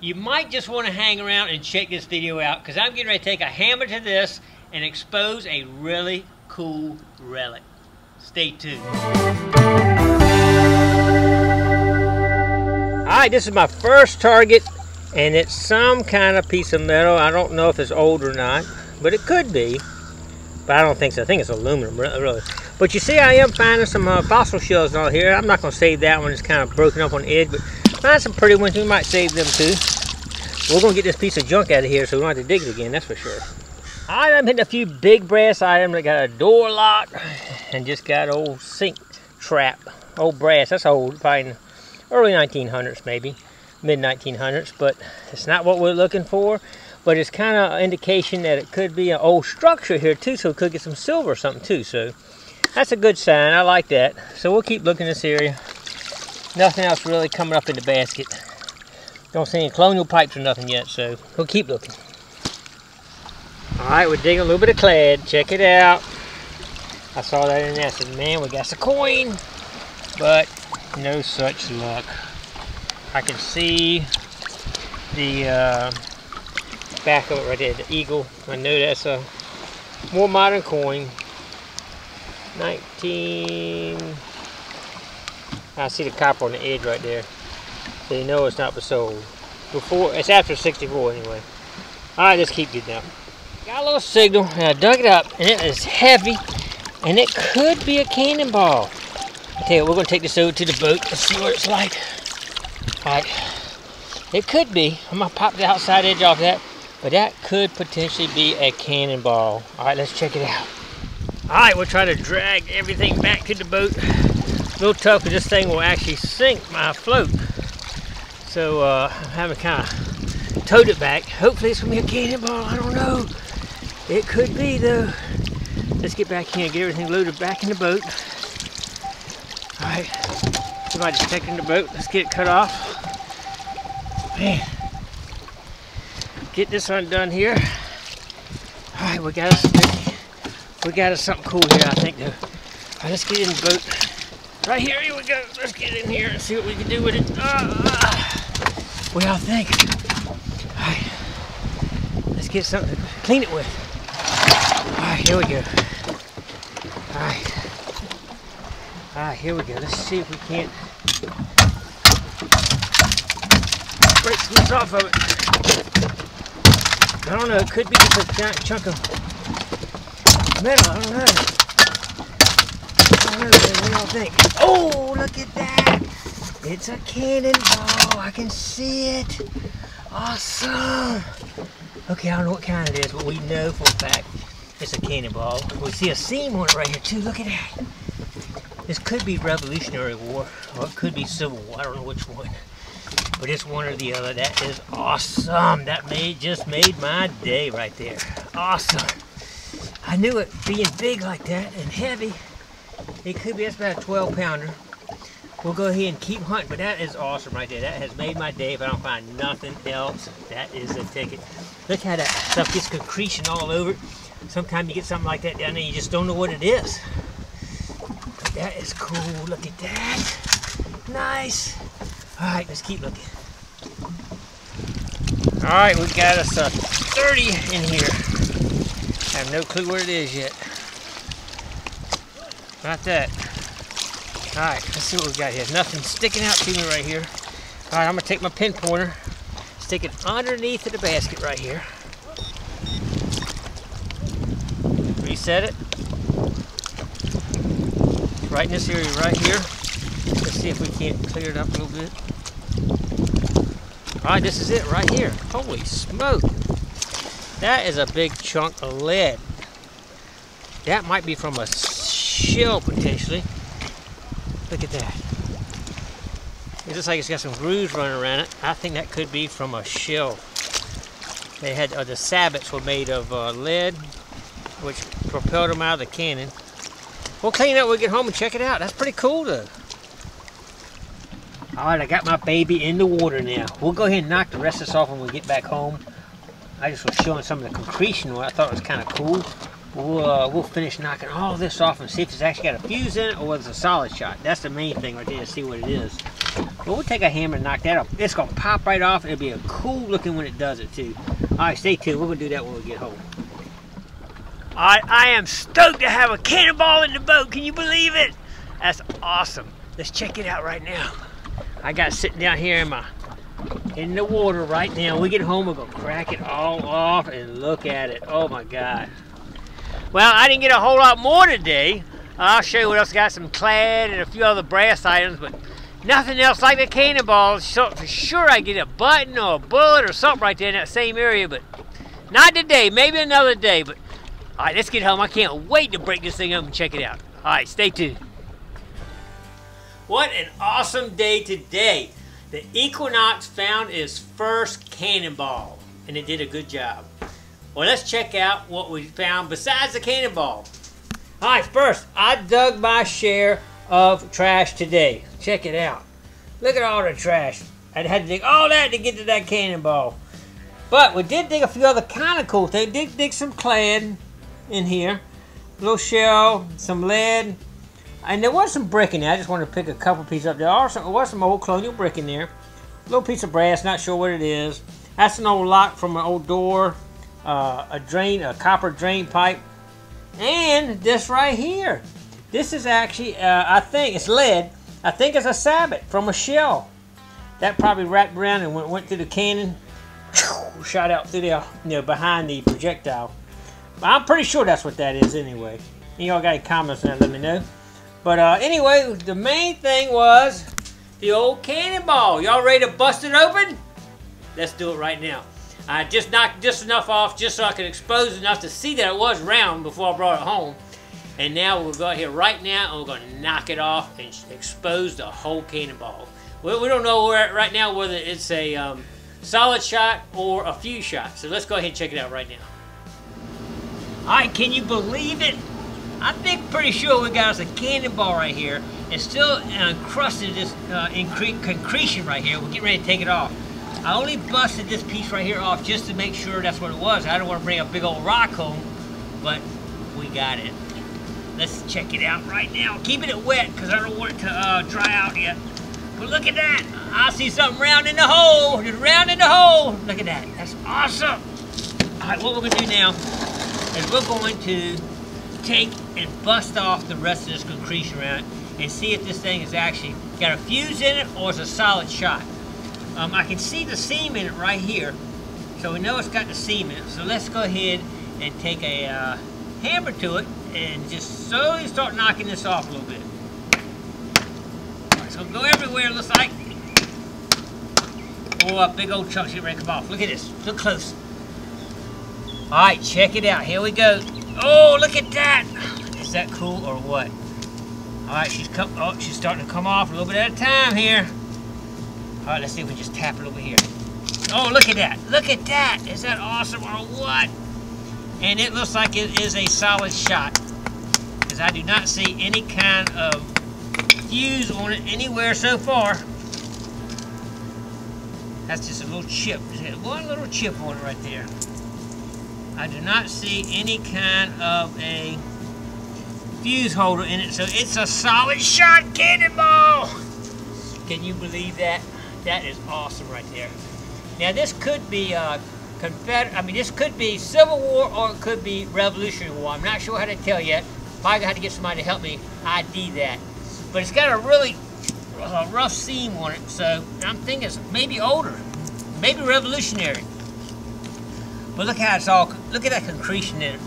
You might just want to hang around and check this video out because I'm getting ready to take a hammer to this and expose a really cool relic. Stay tuned. Alright, this is my first target and it's some kind of piece of metal. I don't know if it's old or not, but it could be. But I don't think so. I think it's aluminum, really. But you see, I am finding some fossil shells out here. I'm not going to save that one. It's kind of broken up on the edge, but find some pretty ones. We might save them too. We're going to get this piece of junk out of here so we don't have to dig it again, that's for sure. Alright, I'm hitting a few big brass items. I got a door lock and just got an old sink trap. Old brass, that's old, probably in the early 1900s maybe, mid 1900s, but it's not what we're looking for. But it's kind of an indication that it could be an old structure here too, so it could get some silver or something too. So that's a good sign. I like that. So we'll keep looking in this area. Nothing else really coming up in the basket. Don't see any colonial pipes or nothing yet, so we'll keep looking. Alright, we're digging a little bit of clad. Check it out. I saw that in there. I said, man, we got some coin. But no such luck. I can see the back of it right there, the eagle. I know that's a more modern coin. I see the copper on the edge right there. So you know it's not for sold. Before, it's after 64 anyway. Alright, let's keep getting out. Got a little signal and I dug it up and it is heavy and it could be a cannonball. I tell you what, we're going to take this over to the boat and see what it's like. Alright, it could be. I'm going to pop the outside edge off that, but that could potentially be a cannonball. Alright, let's check it out. Alright, we'll try to drag everything back to the boat. A little tough because this thing will actually sink my float. So I'm having to kind of tote it back. Hopefully it's going to be a cannonball. I don't know. It could be though. Let's get back here and get everything loaded back in the boat. Alright. Somebody's checking the boat. Let's get it cut off. Man. Get this undone here. Alright, we got us something cool here, I think though. Alright, let's get in the boat. Right here, here we go. Let's get in here and see what we can do with it. What do y'all think? Alright. Let's get something to clean it with. Alright, here we go. Alright. Alright, here we go. Let's see if we can't break some loose off of it. I don't know, it could be just a giant chunk of metal, I don't know. What do y'all think? Oh, look at that! It's a cannonball, I can see it. Awesome! Okay, I don't know what kind it is, but we know for a fact it's a cannonball. We see a seam on it right here too, look at that. This could be Revolutionary War, or it could be Civil War, I don't know which one. But it's one or the other. That is awesome. That just made my day right there. Awesome. I knew it being big like that and heavy. It could be, that's about a 12-pounder. We'll go ahead and keep hunting, but that is awesome right there. That has made my day. If I don't find nothing else, that is a ticket. Look how that stuff gets concretion all over it. Sometimes you get something like that down there, you just don't know what it is. But that is cool. Look at that. Nice. Alright, let's keep looking. Alright, we got us a 30 in here. I have no clue what it is yet. Not that. Alright, let's see what we got here. Nothing sticking out to me right here. Alright, I'm going to take my pin pointer, stick it underneath of the basket right here. Reset it. Right in this area right here. Let's see if we can't clear it up a little bit. Alright, this is it right here. Holy smoke. That is a big chunk of lead. That might be from a shell potentially. Look at that. It looks like it's got some grooves running around it. I think that could be from a shell. They had the sabots were made of lead, which propelled them out of the cannon. We'll clean it up when we get home and check it out. That's pretty cool though. Alright, I got my baby in the water now. We'll go ahead and knock the rest of this off when we get back home. I just was showing some of the concretion where I thought it was kind of cool. We'll finish knocking all this off and see if it's actually got a fuse in it or whether it's a solid shot. That's the main thing right there, to see what it is. But we'll take a hammer and knock that off. It's gonna pop right off. It'll be a cool looking when it does it too. All right, stay tuned. We're gonna do that when we get home. All right, I am stoked to have a cannonball in the boat. Can you believe it? That's awesome. Let's check it out right now. I got it sitting down here in the water right now. When we get home, we're gonna crack it all off and look at it. Oh my God. Well, I didn't get a whole lot more today. I'll show you what else. Got some clad and a few other brass items, but nothing else like the cannonball. So for sure I get a button or a bullet or something right there in that same area, but not today. Maybe another day. But all right, let's get home. I can't wait to break this thing up and check it out. All right, stay tuned. What an awesome day today. The Equinox found its first cannonball, and it did a good job. Well, let's check out what we found besides the cannonball. All right, first, I dug my share of trash today. Check it out. Look at all the trash. I had to dig all that to get to that cannonball. But we did dig a few other kind of cool things. Did dig some clad in here. A little shell, some lead. And there was some brick in there. I just wanted to pick a couple pieces up. There was some old colonial brick in there. A little piece of brass, not sure what it is. That's an old lock from an old door. A copper drain pipe. And this right here. This is actually, I think it's lead. I think it's a sabot from a shell. That probably wrapped around and went through the cannon. Shot out through there, behind the projectile. But I'm pretty sure that's what that is anyway. Y'all got any comments on that, let me know. But anyway, the main thing was the old cannonball. Y'all ready to bust it open? Let's do it right now. I just knocked just enough off just so I could expose enough to see that it was round before I brought it home. And now we'll go out here right now and we're going to knock it off and expose the whole cannonball. We don't know right now whether it's a solid shot or a fuse shot. So let's go ahead and check it out right now. Alright, can you believe it? I think pretty sure we got us a cannonball right here. It's still encrusted this concretion right here. We're getting ready to take it off. I only busted this piece right here off just to make sure that's what it was. I don't want to bring a big old rock home, but we got it. Let's check it out right now. Keeping it wet because I don't want it to dry out yet. But look at that. I see something round in the hole. Just round in the hole. Look at that. That's awesome. All right, what we're going to do now is we're going to take and bust off the rest of this concretion around it and see if this thing is actually got a fuse in it or it's a solid shot. I can see the seam in it right here, so we know it's got the seam in it. So let's go ahead and take a hammer to it and just slowly start knocking this off a little bit. All right, it's gonna go everywhere, it looks like. Oh, a big old chunk ready to come off. Look at this, look close. All right, check it out, here we go. Oh, look at that. Is that cool or what? All right, she's starting to come off a little bit at a time here. All right, let's see if we just tap it over here. Oh, look at that. Look at that. Is that awesome or what? And it looks like it is a solid shot, because I do not see any kind of fuse on it anywhere so far. That's just a little chip. There's one little chip on it right there. I do not see any kind of a fuse holder in it, so it's a solid shot cannonball. Can you believe that? That is awesome right there. Now this could be this could be Civil War or it could be Revolutionary War. I'm not sure how to tell yet. Probably gonna have to get somebody to help me ID that. But it's got a really rough seam on it, so I'm thinking it's maybe older, maybe Revolutionary. But look how it's all, look at that concretion in it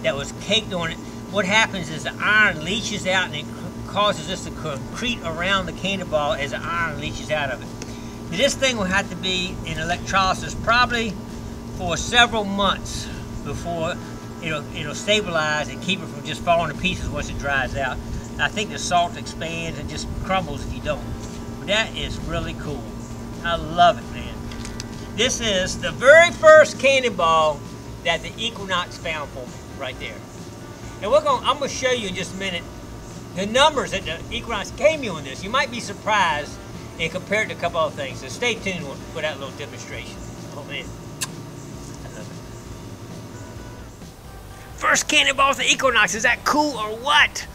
that was caked on it. What happens is the iron leaches out and it causes this to concrete around the cannonball as the iron leaches out of it. Now, this thing will have to be in electrolysis probably for several months before it'll stabilize and keep it from just falling to pieces once it dries out. I think the salt expands and just crumbles if you don't. But that is really cool. I love it, man. This is the very first cannonball that the Equinox found for me right there. And I'm gonna show you in just a minute the numbers that the Equinox gave me on this. You might be surprised and compare it to a couple other things. So stay tuned for that little demonstration. Oh man, I love it. First cannonball with the Equinox, is that cool or what?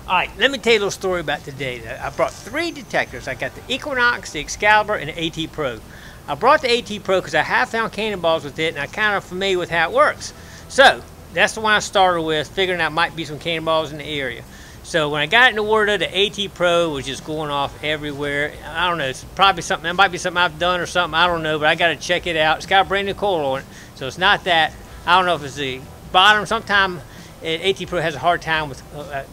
Alright, let me tell you a little story about today. I brought 3 detectors. I got the Equinox, the Excalibur, and the AT Pro. I brought the AT Pro because I have found cannonballs with it, and I'm kind of familiar with how it works. So, that's the one I started with, figuring out might be some cannonballs in the area. So when I got it in the water, the AT Pro was just going off everywhere. I don't know, it's probably something, that might be something I've done or something, I don't know, but I got to check it out. It's got a brand new coil on it, so it's not that. I don't know if it's the bottom. Sometimes AT Pro has a hard time with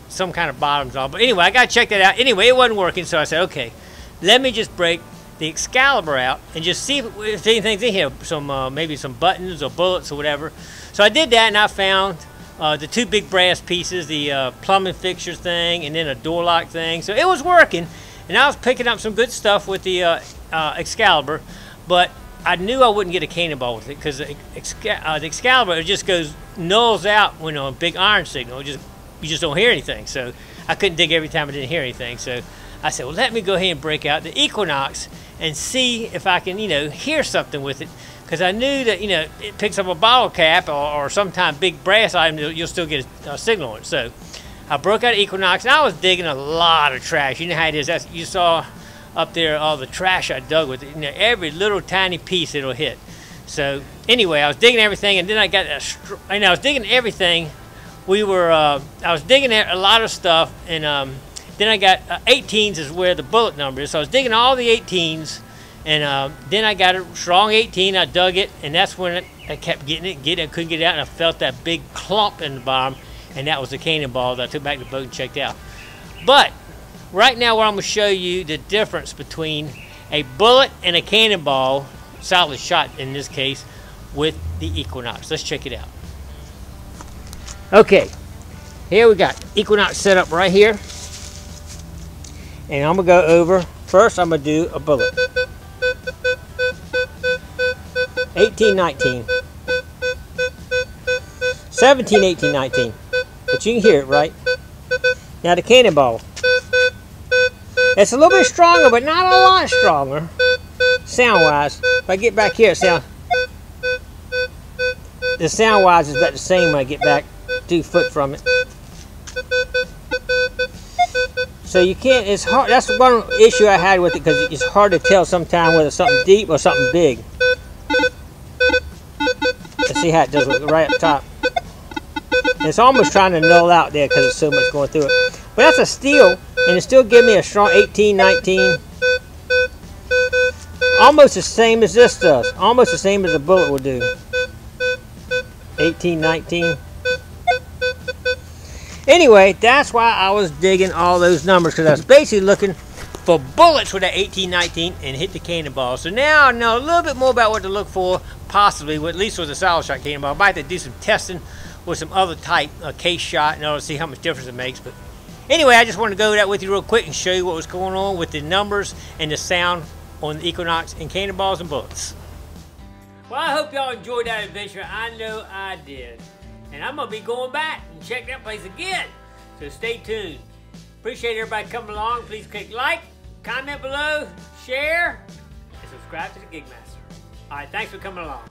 some kind of bottoms on. But anyway, I got to check that out. Anyway, it wasn't working, so I said, okay, let me just break the Excalibur out and just see if anything's in here, some maybe some buttons or bullets or whatever. So I did that, and I found the 2 big brass pieces, the plumbing fixture thing, and then a door lock thing. So it was working, and I was picking up some good stuff with the Excalibur, but I knew I wouldn't get a cannonball with it because the Excalibur, it just goes nulls out when on a big iron signal. You just don't hear anything. So I couldn't dig every time I didn't hear anything. So I said, well, let me go ahead and break out the Equinox and see if I can, hear something with it. Because I knew that, it picks up a bottle cap or sometimes big brass item, you'll still get a signal on it. So I broke out Equinox, and I was digging a lot of trash. You know how it is. You saw up there all the trash I dug with it. Every little tiny piece it'll hit. So anyway, I was digging everything, and then I got I was digging everything. I was digging a lot of stuff, and then I got 18s is where the bullet number is. So I was digging all the 18s. And then I got a strong 18, I dug it, and that's when I kept getting it, I couldn't get it out, and I felt that big clump in the bottom, and that was the cannonball that I took back to the boat and checked out. But right now, what I'm going to show you the difference between a bullet and a cannonball, solid shot in this case, with the Equinox. Let's check it out. Okay, here we got Equinox set up right here, and I'm going to go over, first I'm going to do a bullet. 18, 19, 17, 18, 19, but you can hear it, right? Now the cannonball, it's a little bit stronger, but not a lot stronger, sound-wise. If I get back here, the sound-wise is about the same when I get back 2 foot from it. So you can't, it's hard, that's one issue I had with it, because it's hard to tell sometimes whether it's something deep or something big. Let's see how it does with it right up top. And it's almost trying to null out there because there's so much going through it. But that's a steel, and it still gives me a strong 18, 19. Almost the same as this does. Almost the same as a bullet will do. 18, 19. Anyway, that's why I was digging all those numbers, because I was basically looking for bullets with that 18, 19 and hit the cannonball. So now I know a little bit more about what to look for, possibly, at least with a solid shot cannonball. I might have to do some testing with some other type case shot in order to see how much difference it makes. But anyway, I just wanted to go over that with you real quick and show you what was going on with the numbers and the sound on the Equinox and cannonballs and bullets. Well, I hope y'all enjoyed that adventure. I know I did. And I'm going to be going back and check that place again. So stay tuned. Appreciate everybody coming along. Please click like, comment below, share, and subscribe to the Gigmaster. All right, thanks for coming along.